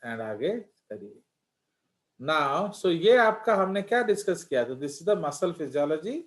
And आगे करिए। Now so ये आपका हमने क्या डिस्कस किया, तो this is the muscle physiology,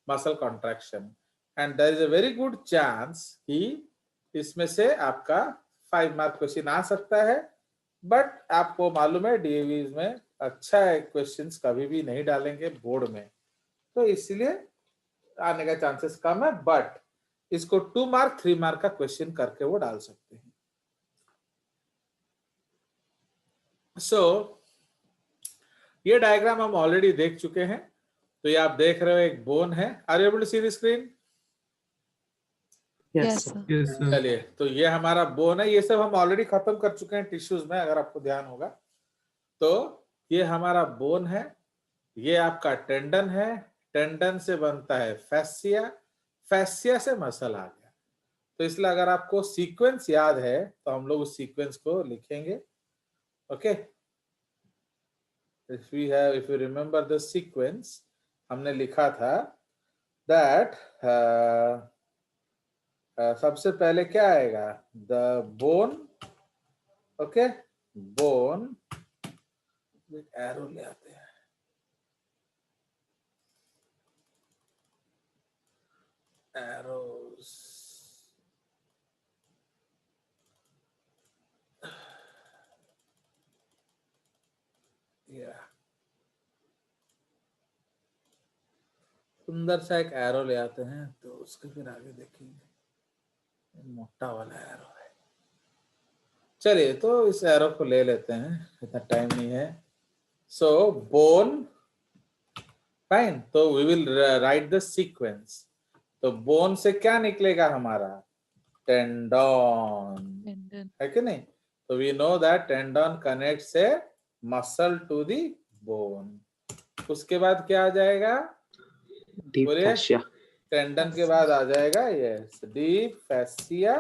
muscle contraction, and there is a very good chance कि इसमें से आपका 5 मार्क क्वेश्चन आ सकता है, बट आपको मालूम है डीएवी में अच्छा क्वेश्चंस कभी भी नहीं डालेंगे बोर्ड में, तो इसलिए आने का चांसेस कम है, बट इसको 2 मार्क 3 मार्क का क्वेश्चन करके वो डाल सकते हैं। सो ये डायग्राम हम ऑलरेडी देख चुके हैं, तो ये आप देख रहे हो एक बोन है। Are you able to see the screen? Yes, sir. Yes, sir. चलिए, तो ये हमारा बोन है, ये सब हम ऑलरेडी खत्म कर चुके हैं टिश्यूज में, अगर आपको ध्यान होगा तो ये हमारा बोन है, ये आपका टेंडन है, टेंडन से बनता है फैसिया, फैसिया से मसल आ गया। तो इसलिए अगर आपको सीक्वेंस याद है तो हम लोग उस सीक्वेंस को लिखेंगे। Okay, if you remember the sequence, हमने लिखा था that सबसे पहले क्या आएगा, the bone, okay, bone, arrow ले आते हैं, एरोस, सुंदर सा एक एरो ले आते हैं, तो उसके फिर आगे देखेंगे, मोटा वाला एरो है। चलिए, तो इस एरो को ले लेते हैं, इतना टाइम नहीं है। सो बोन, फाइन, तो we will write the sequence. तो बोन से क्या निकलेगा हमारा, टेंडन, है कि नहीं? तो we know that tendon connects a muscle to the bone. उसके बाद क्या आ जाएगा, Deep fascia. टेंडन के बाद आ जाएगा यस डीप फैसिया,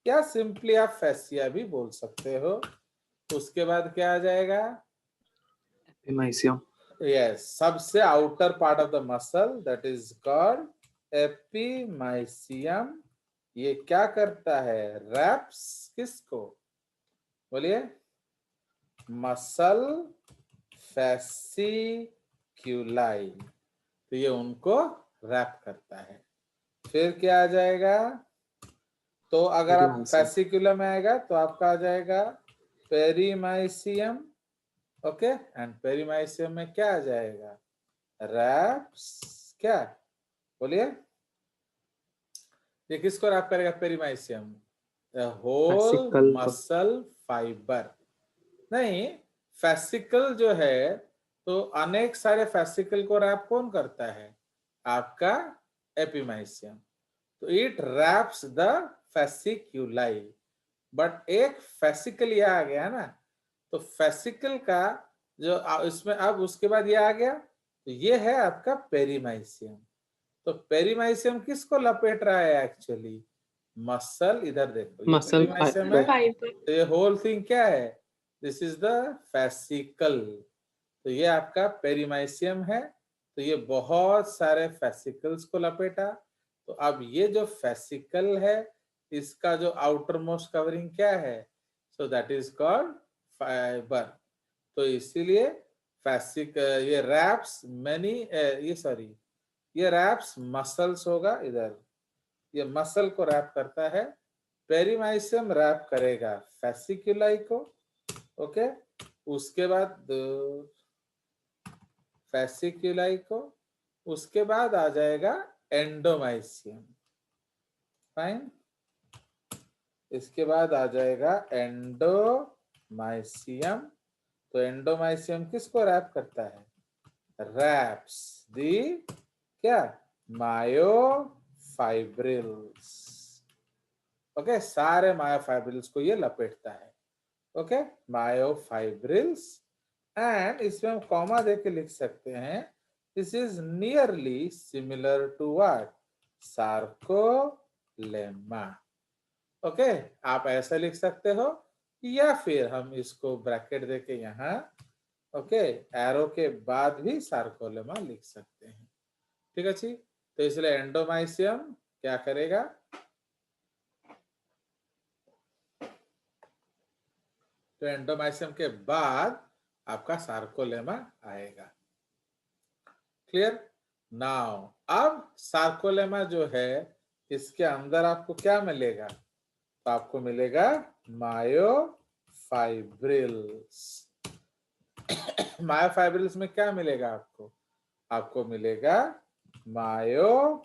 या सिंपली आप फैसिया भी बोल सकते हो। उसके बाद क्या आ जाएगा, Epimysium. यस सबसे outer part of the muscle, that is called epimysium. ये क्या करता है, रैप्स किसको, बोलिए, मसल फैसिक्यूलाई, तो ये उनको रैप करता है। फिर क्या आ जाएगा, तो अगर आप फैसिकुलम में आएगा तो आपका आ जाएगा पेरीमाइसियम, ओके, एंड पेरीमाइसियम में क्या आ जाएगा, रैप्स, क्या, बोलिए, ये किसको रैप करेगा, पेरीमाइसियम, होल Fascicle को। मसल फाइबर, नहीं, फैसिकल जो है, तो अनेक सारे फैसिकल को रैप कौन करता है, आपका एपीमाइसियम, तो इट रैप्स द फैसिक्यूलाई। बट एक फैसिकल ये आ गया ना, तो फैसिकल का जो इसमें अब उसके बाद ये आ गया, तो ये है आपका पेरीमाइसियम। तो पेरीमाइसियम किसको लपेट रहा है एक्चुअली, मसल, इधर देखो, ये Muscle पेरीमाइसियम है, फाइबर। तो ये होल थिंग क्या है, दिस इज द फैसिकल। तो ये आपका पेरीमाइसियम है, तो ये बहुत सारे फैसिकल्स को लपेटा। तो अब ये जो फैसिकल है, इसका जो आउटर मोस्ट कवरिंग क्या है, so that is called fibre. तो इसीलिए ये रैप्स मैनी, ये सॉरी, ये रैप्स मसल्स होगा, इधर ये मसल को रैप करता है, पेरीमाइसियम रैप करेगा फैसिकुलाई को, ओके, उसके बाद फैसिकुलाई को, उसके बाद आ जाएगा एंडोमाइसियम, फाइन, इसके बाद आ जाएगा एंडोमाइसियम। तो एंडोमाइसियम किसको रैप करता है, रैप्स दी क्या, मायोफाइब्रिल्स, ओके, सारे मायोफाइब्रिल्स को ये लपेटता है, ओके, मायोफाइब्रिल्स। एंड इसमें हम कॉमा देके लिख सकते हैं, this is nearly similar to what, sarcolemma, okay, आप ऐसा लिख सकते हो, या फिर हम इसको ब्रैकेट देके यहाँ, ओके, एरो के बाद भी सार्कोलेमा लिख सकते हैं, ठीक है जी। तो इसलिए एंडोमाइसियम क्या करेगा, तो एंडोमाइसियम के बाद आपका सार्कोलेमा आएगा। क्लियर? नाउ अब सार्कोलेमा जो है इसके अंदर आपको क्या मिलेगा? तो आपको मिलेगा मायोफाइब्रिल्स। मायोफाइब्रिल्स में क्या मिलेगा आपको? आपको मिलेगा मायोफिलामेंट्स।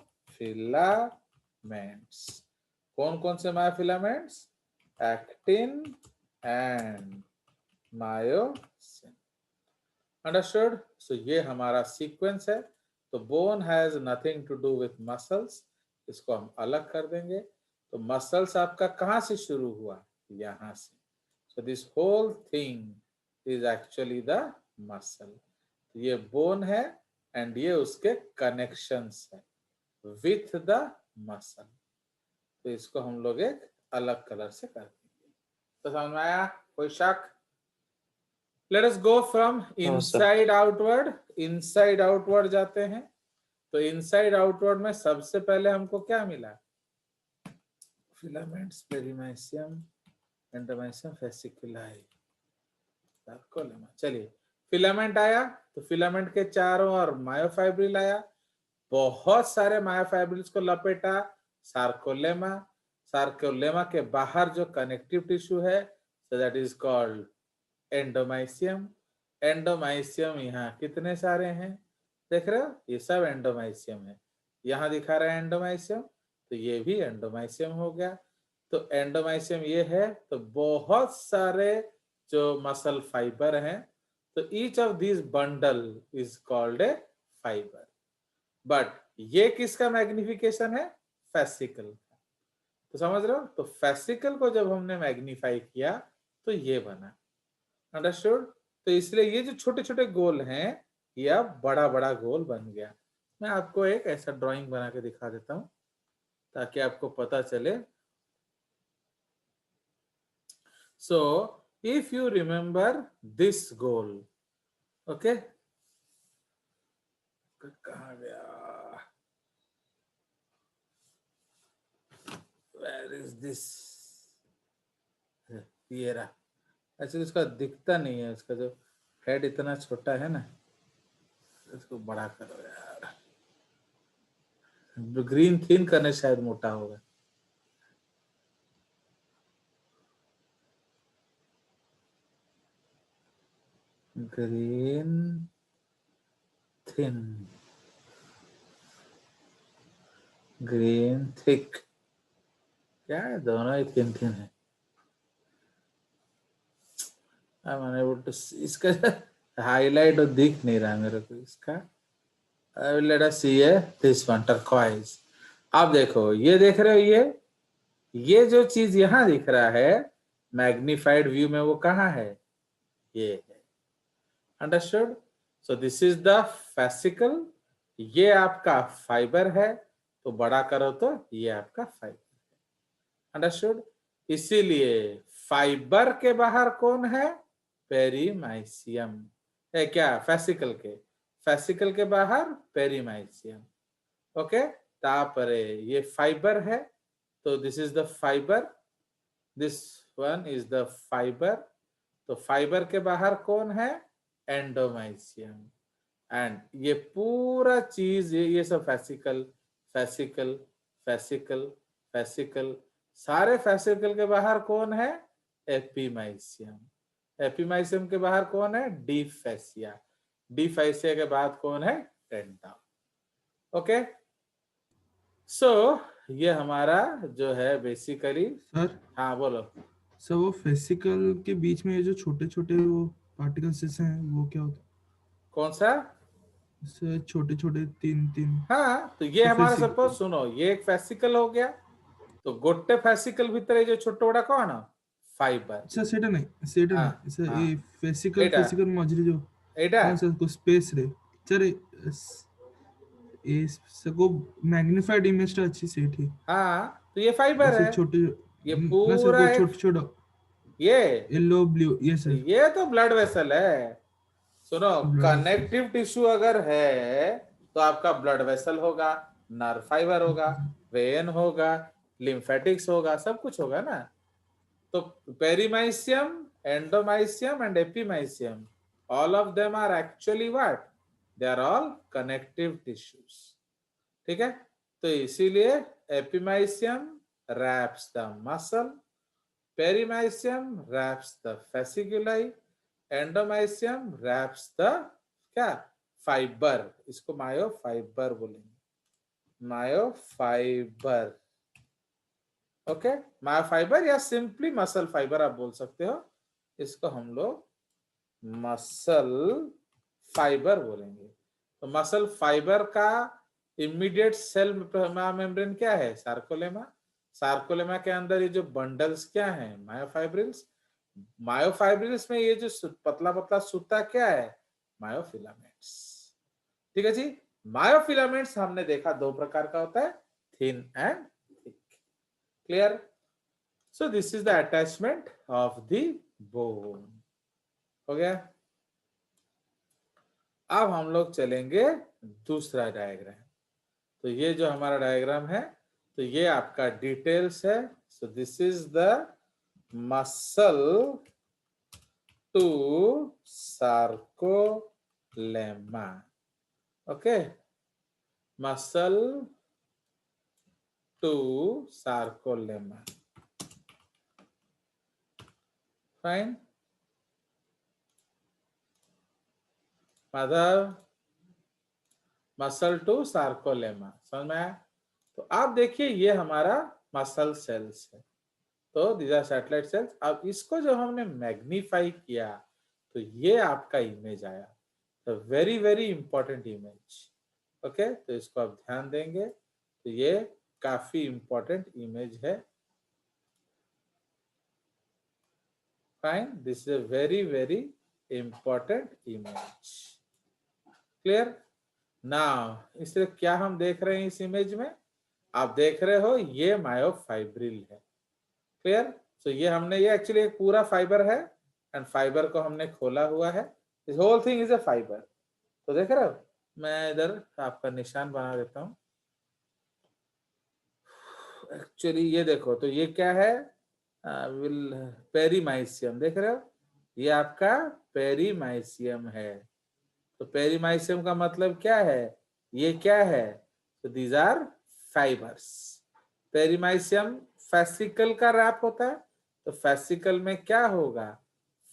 कौन कौन से myofilaments? Actin and myosin. Understood? So ये हमारा सीक्वेंस है। तो bone has nothing to do with muscles, इसको हम अलग कर देंगे। तो मसल्स आपका कहां से शुरू हुआ? यहां से। So this whole thing is actually the muscle. ये बोन है एंड ये उसके कनेक्शंस है विथ द मसल। तो इसको हम लोग एक अलग कलर से कर देंगे। तो समझ में आया? कोई शक? Let us go from inside outward. Inside outward जाते हैं। तो inside outward में सबसे पहले हमको क्या मिला? Filaments, perimysium, endomysium, fasciculi, sarcolemma. चलिए, फिलामेंट आया तो फिलामेंट के चारों ओर मायोफाइब्रिल आया, बहुत सारे मायोफाइब्रिल्स को लपेटा सार्कोलेमा। सार्कोलेमा के बाहर जो कनेक्टिव टिश्यू है, so that is called endomysium. Endomysium यहाँ कितने सारे हैं देख रहे हो? ये सब एंडोमाइसियम है। यहाँ दिखा रहा है एंडोमाइसियम, तो ये भी एंडोमाइसियम हो गया। तो एंडोमाइसियम ये है, तो बहुत सारे जो मसल फाइबर हैं, तो each of this bundle is called a fibre. But ये किसका मैग्निफिकेशन है? फेसिकल का। तो समझ रहे हो? तो फेसिकल को जब हमने मैग्नीफाई किया तो ये बना। अंडरस्टूड? तो इसलिए ये जो छोटे छोटे गोल हैं ये अब बड़ा बड़ा गोल बन गया। मैं आपको एक ऐसा ड्राइंग बना के दिखा देता हूं ताकि आपको पता चले। So if you remember this goal, okay, कहां गया? Where is this? ये रहा। एक्चुअली इसका दिखता नहीं है, इसका जो हेड इतना छोटा है ना, इसको बड़ा करो यार। ग्रीन थिन करने शायद मोटा होगा। ग्रीन थिन, ग्रीन थिक, क्या है? दोनों ही थिन थिन है। इसका हाईलाइट और दिख नहीं रहा मेरे को इसका। Let us see this one, turquoise. आप देखो, ये देख रहे हो? ये जो चीज यहाँ दिख रहा है मैग्निफाइड व्यू में, वो कहाँ है? ये है। Understood? So this is the fascicle. ये आपका फाइबर है, तो बड़ा करो तो ये आपका फाइबर है। अंडरस्टूड? इसीलिए फाइबर के बाहर कौन है? पेरीमाइसियम है। क्या? फेसिकल के। फेसिकल के बाहर पेरीमाइसियम। ओके, तापरे ये फाइबर है, तो this is the fibre, this one is the fibre. तो फाइबर के बाहर कौन है? एंडोमाइसियम। एंड ये पूरा चीज, ये सब फेसिकल, फेसिकल, फेसिकल, फेसिकल, सारे फेसिकल के बाहर कौन है? एपिमाइसियम। एपिमाइसियम के बाहर कौन है? Deep fascia. डीप फैसिया के बाद कौन है? टेंटा। ओके, सो ये हमारा जो है बेसिकली। सर हाँ बोलो। सर वो फेसिकल के बीच में ये जो छोटे छोटे वो पार्टिकल्स हैं वो क्या होता कौन सा? है सर? छोटे छोटे तीन तीन। हाँ, तो ये तो हमारा फेसिकल सपोज सुनो, ये एक फेसिकल हो गया। तो गोटे फेसिकल भीतर जो छोटे बड़ा कौन है? फाइबर। सर सेटा नहीं हाँ सर, हाँ, ये फेसिकल एटा फेसिकल मझिरे जो एटा हाँ सर को स्पेस रे सर ये सबको मैग्नीफाइड इमेज टा अच्छी से ठीक हाँ, तो ये फाइबर ऐसे है। छोटे ये ना सर पूरा को एक, छोटा छोटा ये येलो ब्लू ये सर ये तो ब्लड वेसल है। सुनो, ब्लड वेसल। कनेक्टिव टिश्यू अगर है तो आपका ब्लड वेसल होगा, नर्व फाइबर होगा, वेन होगा, लिम्फेटिक्स होगा, सब कुछ होगा ना। तो perimysium endomysium and epimysium, all of them are actually what? They are all connective tissues. ठीक है, तो इसीलिए epimysium wraps the muscle, perimysium wraps the fasciculi, endomysium wraps the क्या फाइबर, इसको मायोफाइबर बोलेंगे, मायोफाइबर. ओके, मायोफाइबर या simply muscle fibre आप बोल सकते हो, इसको हम लोग मसल फाइबर बोलेंगे. तो मसल फाइबर का इमीडिएट सेल मेम्ब्रेन क्या है? सार्कोलेमा. सार्कोलेमा के अंदर ये जो बंडल्स क्या है? मायोफाइब्रिल्स. मायोफाइब्रिल्स में ये जो पतला पतला सूता क्या है? मायोफिलामेंट्स. ठीक है जी. मायोफिलामेंट्स हमने देखा दो प्रकार का होता है, thin and thick. Clear? So this is the attachment of the bone. हो गया. अब हम लोग चलेंगे दूसरा डायग्राम. तो ये जो हमारा डायग्राम है, तो ये आपका डिटेल्स है. So this is the muscle to sarcolemma. Okay, muscle to sarcolemma. Fine. मतलब मसल टू सार्कोलेमा, समझ में आया? तो आप देखिए ये हमारा मसल सेल्स है, तो दीज आर सैटेलाइट सेल्स. अब इसको जो हमने मैग्नीफाई किया तो ये आपका इमेज आया. तो very very important image. Okay, तो इसको आप ध्यान देंगे तो ये काफी इंपॉर्टेंट इमेज है. Fine, this is a very very important image. Clear? Now इससे क्या हम देख रहे हैं इस इमेज में? आप देख रहे हो ये मायोफाइब्रिल है. क्लियर? तो ये हमने, ये एक्चुअली एक पूरा फाइबर है एंड फाइबर को हमने खोला हुआ है. This whole thing is a fibre. तो देख रहे हो, मैं इधर आपका निशान बना देता हूं. एक्चुअली ये देखो, तो ये क्या है? पेरीमाइसियम. देख रहे हो, ये आपका पेरीमाइसियम है. तो पेरीमाइसियम का मतलब क्या है? ये क्या है? तो these are fibres. Perimysium fascicle का रैप होता है, तो फैसिकल में क्या होगा?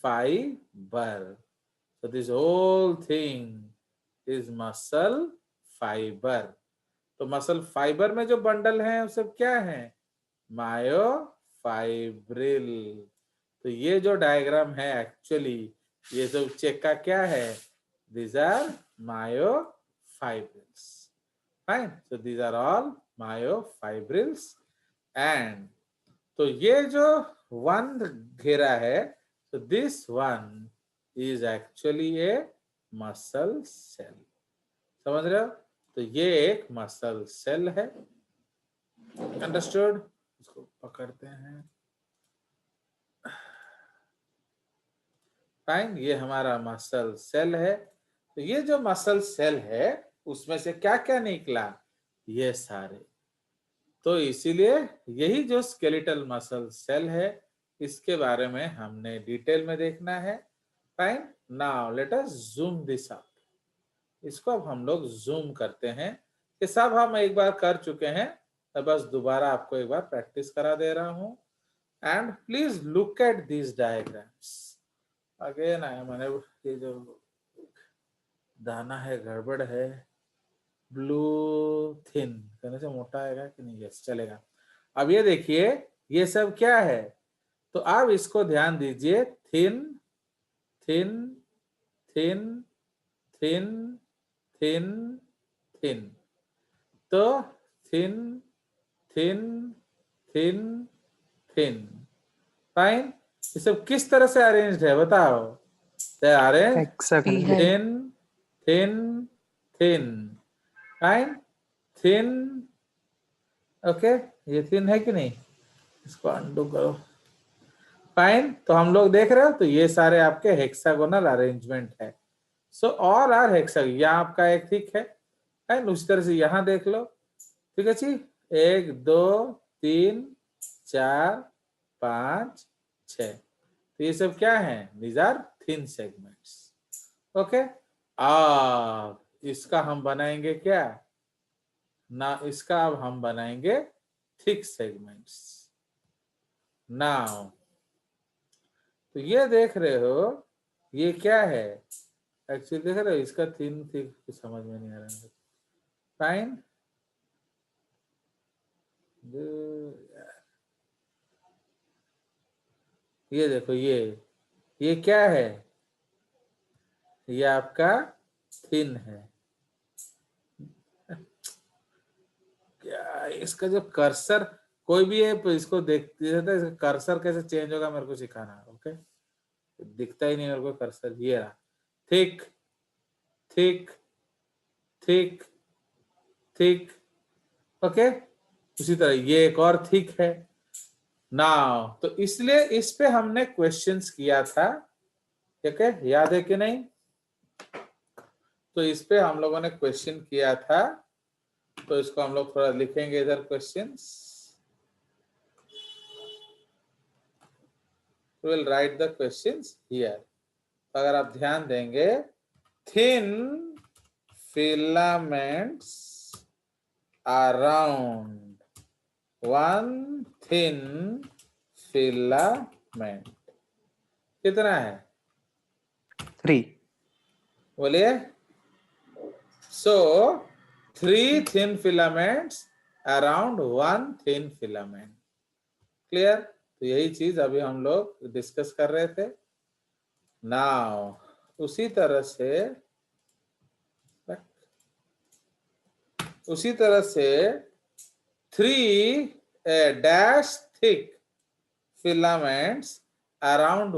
Fibre. So this whole thing is muscle fiber. तो मसल फाइबर में जो बंडल हैं वो सब क्या है? मायोफाइब्रिल. तो ये जो डायग्राम है एक्चुअली ये जो चेक का क्या है? These are myofibrils. Fine. So these are all myofibrils. And तो ये जो वन घेरा है, so this one is actually a muscle cell. समझ रहे हो? तो ये एक मसल सेल है. अंडरस्टूड? इसको पकड़ते हैं. फाइन, ये हमारा मसल सेल है. तो ये जो मसल सेल है उसमें से क्या क्या निकला? ये सारे. तो इसीलिए यही जो स्केलेटल मसल सेल है इसके बारे में हमने डिटेल में देखना है. Fine. Now let us zoom this up. इसको अब हम लोग जूम करते हैं. ये सब हम एक बार कर चुके हैं, तो बस दोबारा आपको एक बार प्रैक्टिस करा दे रहा हूं. And please look at this diagrams again. मैंने ये जो दाना है गड़बड़ है. ब्लू थिन कहने से मोटा आएगा कि नहीं? यस, चलेगा. अब ये देखिए ये सब क्या है? तो आप इसको ध्यान दीजिए. Thin thin thin thin thin thin. तो thin thin thin thin. Fine. ये सब किस तरह से अरेंज्ड है बताओ? Arrange Hexagonal. Thin thin thin. Fine. Thin. Okay, ये थिन है कि नहीं? इसको अंडू करो. फाइन. तो हम लोग देख रहे हो तो ये सारे आपके हेक्सागोनल अरेंजमेंट है. So all are hexagonal. यहाँ आपका एक थिक है. फाइन. उसी तरह से यहाँ देख लो. ठीक है जी. 1 2 3 4 5 6. तो ये सब क्या है? these are thin segments. Okay, इसका हम बनाएंगे क्या ना, इसका अब हम बनाएंगे थिक सेगमेंट्स. नाउ तो ये देख रहे हो ये क्या है? एक्चुअली देख रहे हो इसका थिन थिक कुछ समझ में नहीं आ रहा है. फाइन, ये देखो ये क्या है? ये आपका थिन है. क्या इसका जो कर्सर, कोई भी है इसको देखते रहता है, इसका कर्सर कैसे चेंज होगा मेरे को सिखाना. ओके, दिखता ही नहीं मेरे को कर्सर. ये रहा, thick thick thick thick. Okay, उसी तरह ये एक और थिक है. नाउ तो इसलिए इस पे हमने क्वेश्चंस किया था. ठीक है, याद है कि नहीं? तो इस पे हम लोगों ने क्वेश्चन किया था, तो इसको हम लोग थोड़ा लिखेंगे इधर questions. We will write the questions here. तो अगर आप ध्यान देंगे, thin filaments around one thin filament. कितना है? 3. बोलिए. So 3 thin filaments around one thin filament. Clear? तो यही चीज अभी हम लोग डिस्कस कर रहे थे. नाउ उसी तरह से 3 dash thick filaments around